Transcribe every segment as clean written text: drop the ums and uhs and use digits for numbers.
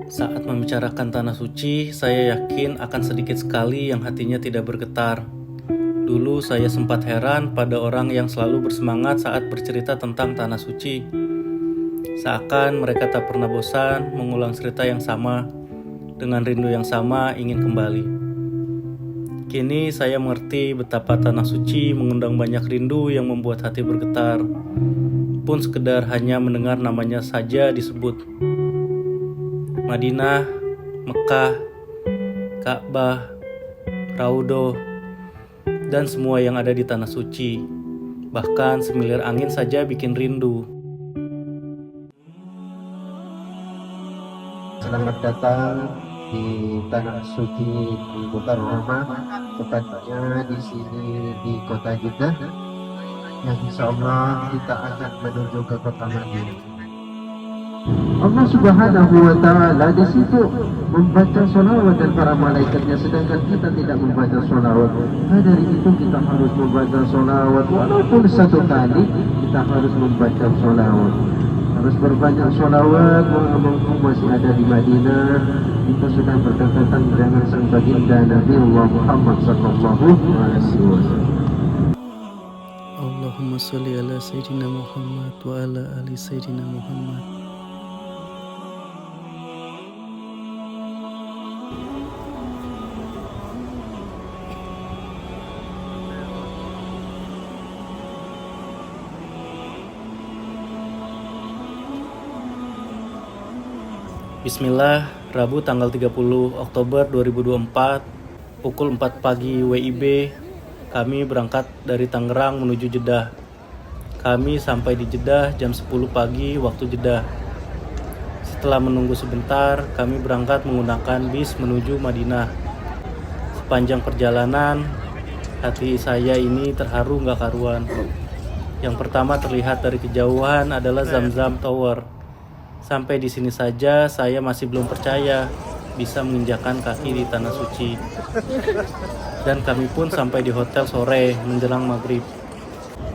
Saat membicarakan tanah suci, saya yakin akan sedikit sekali yang hatinya tidak bergetar. Dulu saya sempat heran pada orang yang selalu bersemangat saat bercerita tentang tanah suci. Seakan mereka tak pernah bosan mengulang cerita yang sama, dengan rindu yang sama ingin kembali. Kini saya mengerti betapa tanah suci mengundang banyak rindu yang membuat hati bergetar, pun sekedar hanya mendengar namanya saja disebut. Madinah, Mekah, Ka'bah, Raudoh, dan semua yang ada di tanah suci. Bahkan semilir angin saja bikin rindu. Selamat datang di tanah suci di Kota Roma, tepatnya di sini di kota Jeddah, yang insya Allah kita akan menuju ke kota Madinah. Allah Subhanahu wa Ta'ala di situ membaca sholawat dan para malaikatnya, sedangkan kita tidak membaca sholawat. Nah, dari itu kita harus membaca sholawat, walaupun satu kali kita harus membaca sholawat. Harus berbanyak sholawat, mumpung masih ada di Madinah. Kita sudah berdekatan dengan sang baginda Nabi Allah Muhammad sallallahu alaihi wasallam. Allahumma sholli ala Sayyidina Muhammad wa ala ali Sayyidina Muhammad. Bismillah, Rabu tanggal 30 Oktober 2024, pukul 4 pagi WIB, kami berangkat dari Tangerang menuju Jeddah. Kami sampai di Jeddah jam 10 pagi waktu Jeddah. Setelah menunggu sebentar, kami berangkat menggunakan bis menuju Madinah. Sepanjang perjalanan, hati saya ini terharu gak karuan. Yang pertama terlihat dari kejauhan adalah Zamzam Tower. Sampai di sini saja saya masih belum percaya bisa menginjakan kaki di tanah suci. Dan kami pun sampai di hotel sore menjelang maghrib.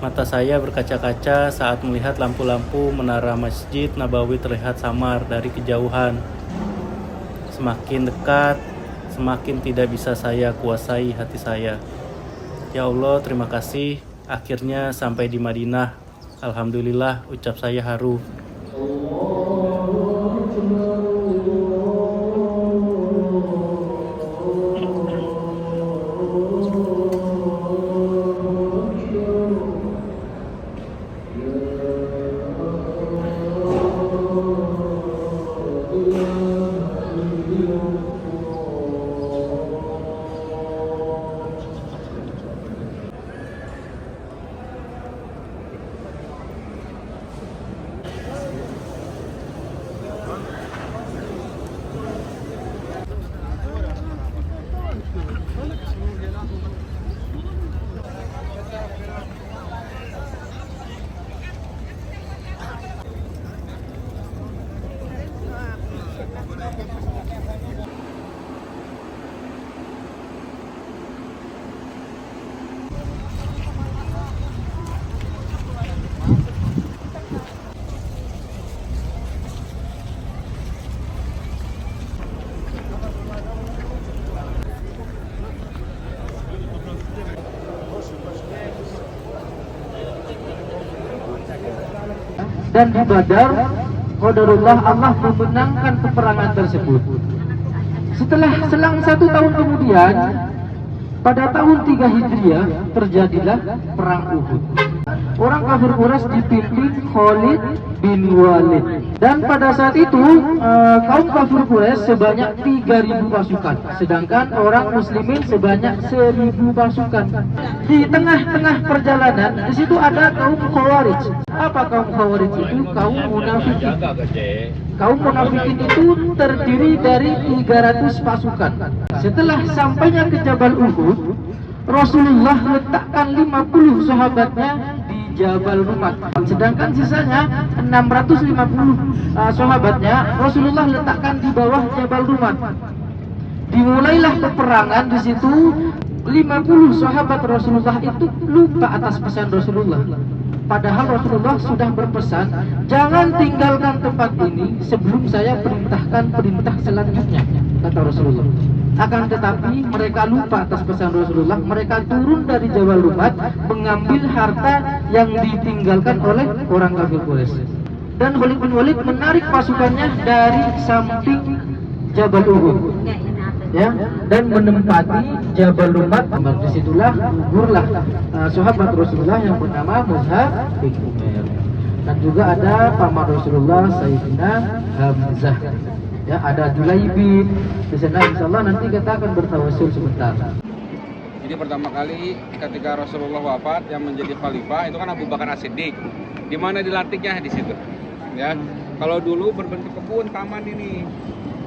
Mata saya berkaca-kaca saat melihat lampu-lampu menara Masjid Nabawi terlihat samar dari kejauhan. Semakin dekat, semakin tidak bisa saya kuasai hati saya. Ya Allah, terima kasih. Akhirnya sampai di Madinah. Alhamdulillah, ucap saya haru. Dan di Badar, qadarullah Allah memenangkan peperangan tersebut. Setelah selang 1 tahun kemudian, pada tahun 3 Hijriah terjadilah perang Uhud. Orang kafir Quraisy dipimpin Khalid bin Walid. Dan pada saat itu kaum kafir Quraisy sebanyak 3.000 pasukan, sedangkan orang muslimin sebanyak 1.000 pasukan. Di tengah-tengah perjalanan, di situ ada kaum Khawarij. Apa kaum Khawarij itu? Kaum munafikin. Kaum munafikin itu terdiri dari 300 pasukan. Setelah sampainya ke Jabal Uhud, Rasulullah letakkan 50 sahabatnya di Jabal Rumat, sedangkan sisanya 650 sahabatnya Rasulullah letakkan di bawah Jabal Rumat. Dimulailah peperangan di situ. 50 sahabat Rasulullah itu lupa atas pesan Rasulullah. Padahal Rasulullah sudah berpesan, jangan tinggalkan tempat ini sebelum saya perintahkan perintah selanjutnya, kata Rasulullah. Akan tetapi mereka lupa atas pesan Rasulullah. Mereka turun dari Jabal Rumat mengambil harta yang ditinggalkan oleh orang kafir Quraisy. Dan Khalid bin Walid menarik pasukannya dari samping Jabal Uhud, ya, dan menempati Jabal Rumat. Disitulah gugurlah sahabat Rasulullah yang bernama Mus'ab bin Umair. Dan juga ada paman Rasulullah Sayyidina Hamzah. Ya, ada Julaibib. Di sana insyaallah nanti kita akan bertawasul sebentar. Jadi pertama kali ketika Rasulullah wafat yang menjadi khalifah itu kan Abu Bakar As-Siddiq. Di mana dilantiknya? Di situ. Ya. Kalau dulu berbentuk kebun, taman ini.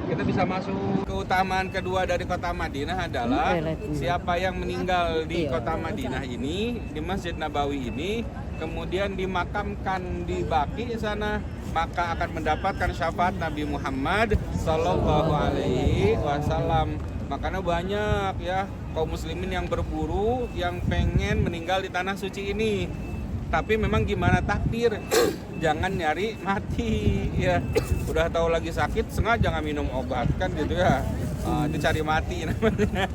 Kita bisa masuk. Keutamaan kedua dari kota Madinah adalah siapa yang meninggal di kota Madinah ini, di Masjid Nabawi ini, kemudian dimakamkan di Baqi di sana, maka akan mendapatkan syafaat Nabi Muhammad Sallallahu Alaihi Wasallam. Makanya banyak ya kaum muslimin yang berburu, yang pengen meninggal di tanah suci ini. Tapi memang gimana takdir, jangan nyari mati ya. Udah tahu lagi sakit, sengaja nggak minum obat kan gitu ya. Itu cari mati namanya.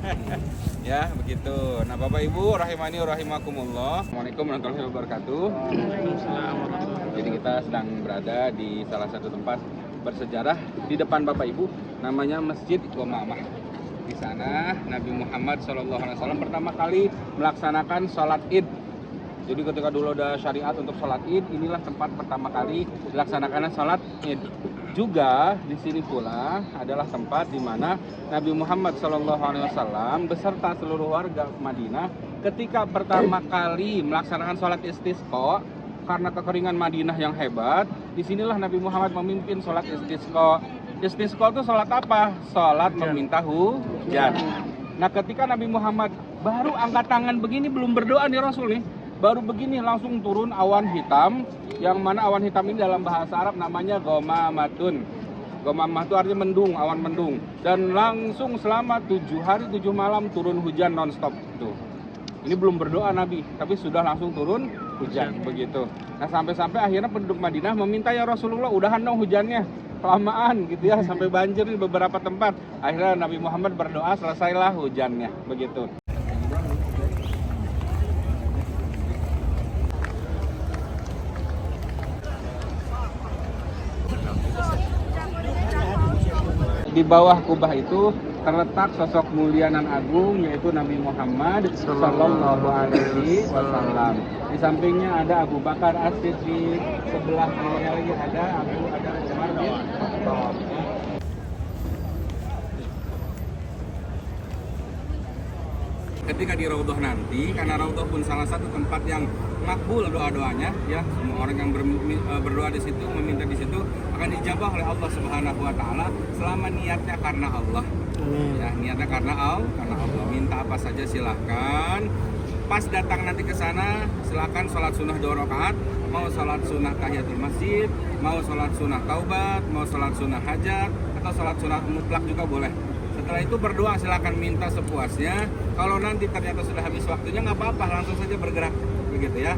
Ya begitu. Nah Bapak Ibu rahimani rahimakumullah. Assalamualaikum warahmatullahi wabarakatuh. Jadi kita sedang berada di salah satu tempat bersejarah di depan Bapak Ibu, namanya Masjid Ghamamah. Di sana Nabi Muhammad SAW pertama kali melaksanakan sholat Id. Jadi ketika dulu ada syariat untuk sholat Id, inilah tempat pertama kali dilaksanakan sholat Id. Juga di sini pula adalah tempat di mana Nabi Muhammad SAW beserta seluruh warga Madinah ketika pertama kali melaksanakan sholat istisqa karena kekeringan Madinah yang hebat. Disinilah Nabi Muhammad memimpin sholat istisqa. Istisqa itu sholat apa? Sholat meminta hujan. Nah ketika Nabi Muhammad baru angkat tangan begini, belum berdoa nih Rasul nih, baru begini langsung turun awan hitam, yang mana awan hitam ini dalam bahasa Arab namanya Ghamamatun. Ghamamah itu artinya mendung, awan mendung. Dan langsung selama 7 hari 7 malam turun hujan non-stop tuh. Ini belum berdoa Nabi, tapi sudah langsung turun hujan begitu. Nah sampai-sampai akhirnya penduduk Madinah meminta, ya Rasulullah udahan dong hujannya, kelamaan gitu ya, sampai banjir di beberapa tempat. Akhirnya Nabi Muhammad berdoa, selesailah hujannya begitu. Di bawah kubah itu terletak sosok mulia nan agung, yaitu Nabi Muhammad Sallallahu Alaihi Wasallam. Di sampingnya ada Abu Bakar As-Siddiq, sebelah kanannya lagi ada Umar bin Khattab. Ketika di Raudhah nanti, karena Raudhah pun salah satu tempat yang makbul doa-doanya, ya semua orang yang berdoa di situ, meminta di situ akan dijabah oleh Allah Subhanahu Wa Taala selama niatnya karena Allah. Ya, niatnya karena Allah. Minta apa saja silahkan. Pas datang nanti ke sana, silakan sholat sunnah 2 rakaat, mau sholat sunnah tahiyatul masjid, mau sholat sunnah taubat, mau sholat sunnah hajat, atau sholat sunnah mutlak juga boleh. Setelah itu berdoa, silakan minta sepuasnya. Kalau nanti ternyata sudah habis waktunya, nggak apa-apa, langsung saja bergerak, begitu ya.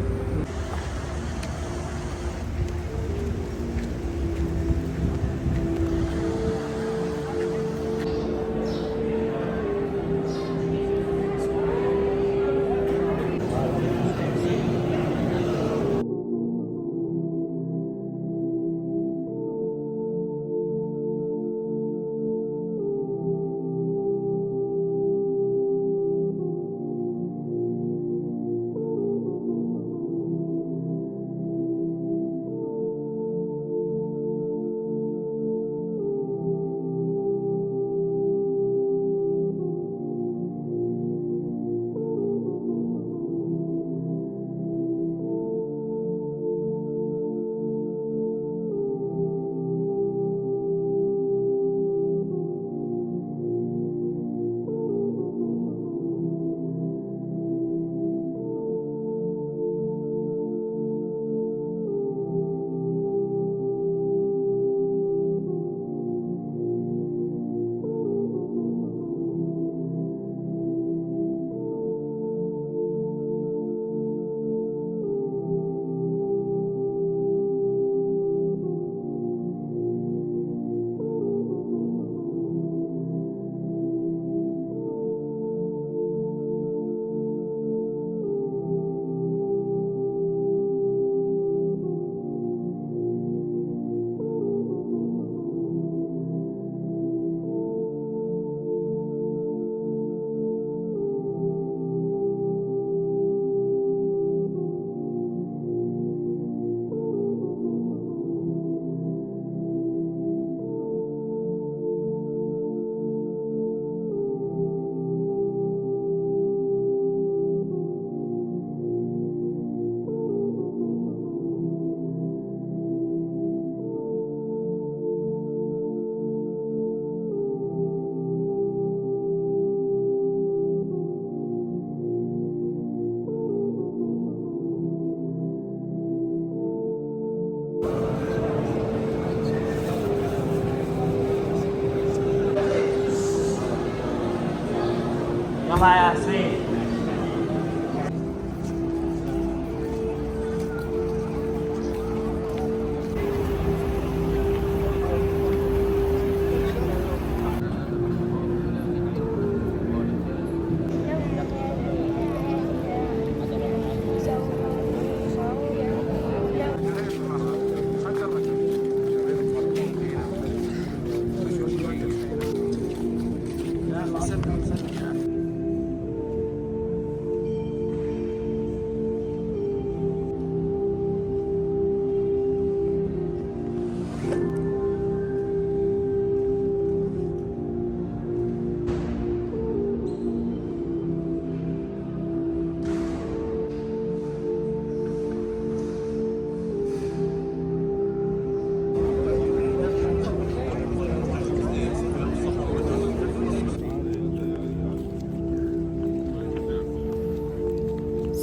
saya Sri.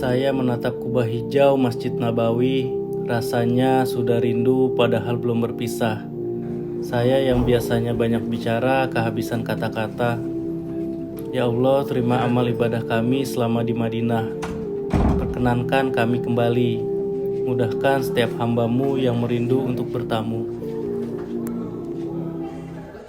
Saya menatap kubah hijau Masjid Nabawi, rasanya sudah rindu padahal belum berpisah. Saya yang biasanya banyak bicara kehabisan kata-kata. Ya Allah, terima amal ibadah kami selama di Madinah. Perkenankan kami kembali. Mudahkan setiap hamba-Mu yang merindu untuk bertamu.